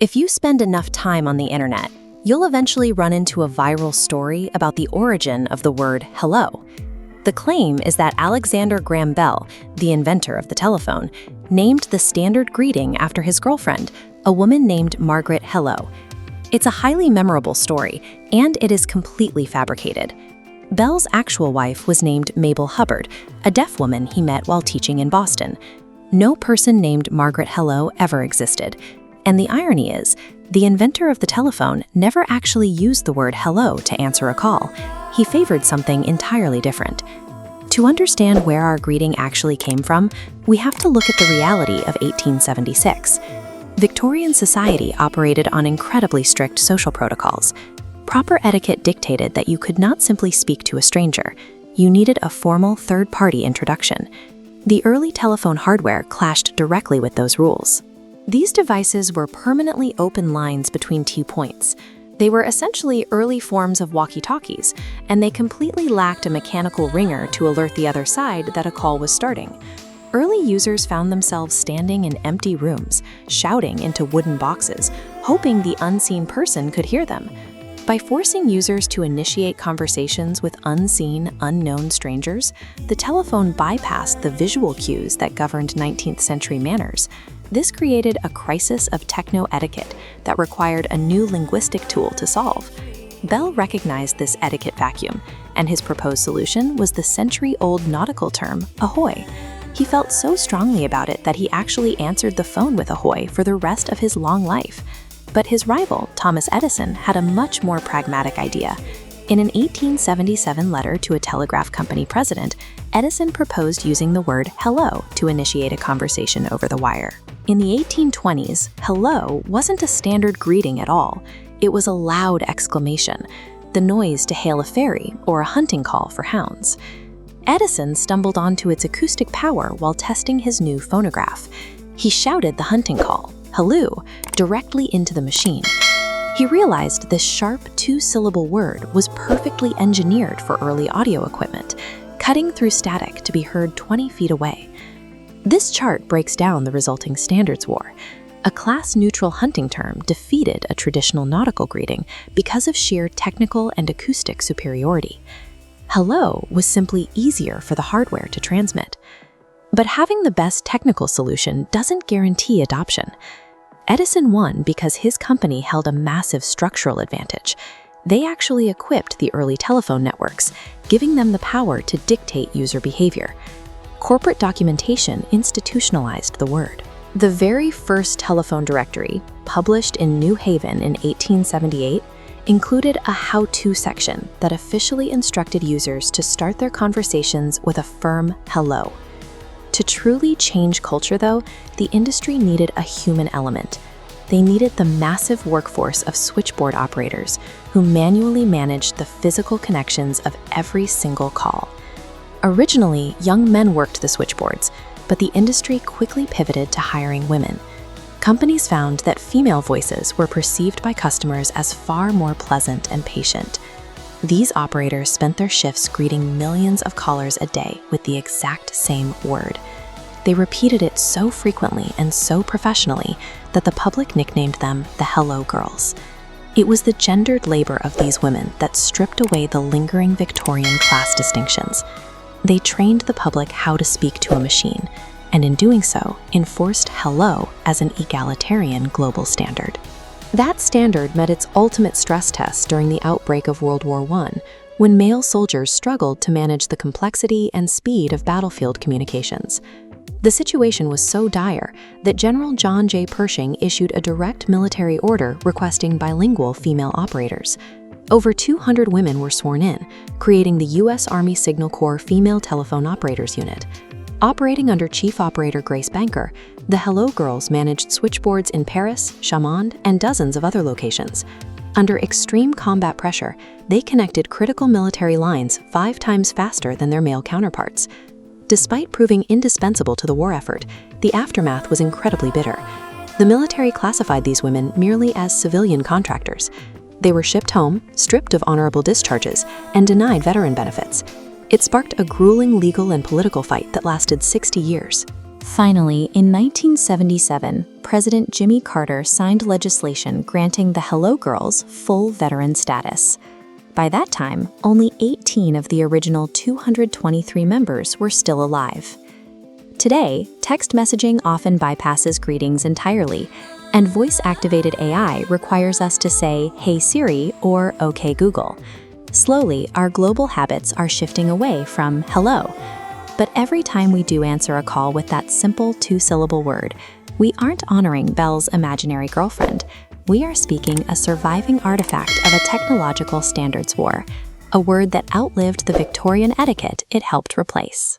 If you spend enough time on the internet, you'll eventually run into a viral story about the origin of the word hello. The claim is that Alexander Graham Bell, the inventor of the telephone, named the standard greeting after his girlfriend, a woman named Margaret Hello. It's a highly memorable story, and it is completely fabricated. Bell's actual wife was named Mabel Hubbard, a deaf woman he met while teaching in Boston. No person named Margaret Hello ever existed. And the irony is, the inventor of the telephone never actually used the word hello to answer a call. He favored something entirely different. To understand where our greeting actually came from, we have to look at the reality of 1876. Victorian society operated on incredibly strict social protocols. Proper etiquette dictated that you could not simply speak to a stranger. You needed a formal third-party introduction. The early telephone hardware clashed directly with those rules. These devices were permanently open lines between 2 points. They were essentially early forms of walkie-talkies, and they completely lacked a mechanical ringer to alert the other side that a call was starting. Early users found themselves standing in empty rooms, shouting into wooden boxes, hoping the unseen person could hear them. By forcing users to initiate conversations with unseen, unknown strangers, the telephone bypassed the visual cues that governed 19th century manners. This created a crisis of techno-etiquette that required a new linguistic tool to solve. Bell recognized this etiquette vacuum, and his proposed solution was the century-old nautical term, ahoy. He felt so strongly about it that he actually answered the phone with ahoy for the rest of his long life. But his rival, Thomas Edison, had a much more pragmatic idea. In an 1877 letter to a telegraph company president, Edison proposed using the word hello to initiate a conversation over the wire. In the 1820s, hello wasn't a standard greeting at all. It was a loud exclamation, the noise to hail a ferry or a hunting call for hounds. Edison stumbled onto its acoustic power while testing his new phonograph. He shouted the hunting call, hello, directly into the machine. He realized this sharp two-syllable word was perfectly engineered for early audio equipment, cutting through static to be heard 20 feet away. This chart breaks down the resulting standards war. A class-neutral hunting term defeated a traditional nautical greeting because of sheer technical and acoustic superiority. Hello was simply easier for the hardware to transmit. But having the best technical solution doesn't guarantee adoption. Edison won because his company held a massive structural advantage. They actually equipped the early telephone networks, giving them the power to dictate user behavior. Corporate documentation institutionalized the word. The very first telephone directory, published in New Haven in 1878, included a how-to section that officially instructed users to start their conversations with a firm hello. To truly change culture, though, the industry needed a human element. They needed the massive workforce of switchboard operators who manually managed the physical connections of every single call. Originally, young men worked the switchboards, but the industry quickly pivoted to hiring women. Companies found that female voices were perceived by customers as far more pleasant and patient. These operators spent their shifts greeting millions of callers a day with the exact same word. They repeated it so frequently and so professionally that the public nicknamed them the Hello Girls. It was the gendered labor of these women that stripped away the lingering Victorian class distinctions. They trained the public how to speak to a machine, and in doing so, enforced hello as an egalitarian global standard. That standard met its ultimate stress test during the outbreak of World War I, when male soldiers struggled to manage the complexity and speed of battlefield communications. The situation was so dire that General John J. Pershing issued a direct military order requesting bilingual female operators. Over 200 women were sworn in, creating the U.S. Army Signal Corps Female Telephone Operators Unit. Operating under Chief Operator Grace Banker, the Hello Girls managed switchboards in Paris, Chamonix, and dozens of other locations. Under extreme combat pressure, they connected critical military lines 5 times faster than their male counterparts. Despite proving indispensable to the war effort, the aftermath was incredibly bitter. The military classified these women merely as civilian contractors. They were shipped home, stripped of honorable discharges, and denied veteran benefits. It sparked a grueling legal and political fight that lasted 60 years. Finally, in 1977, President Jimmy Carter signed legislation granting the Hello Girls full veteran status. By that time, only 18 of the original 223 members were still alive. Today, text messaging often bypasses greetings entirely, and voice-activated AI requires us to say, "Hey Siri" or "Okay Google." Slowly, our global habits are shifting away from hello. But every time we do answer a call with that simple two-syllable word, we aren't honoring Belle's imaginary girlfriend. We are speaking a surviving artifact of a technological standards war, a word that outlived the Victorian etiquette it helped replace.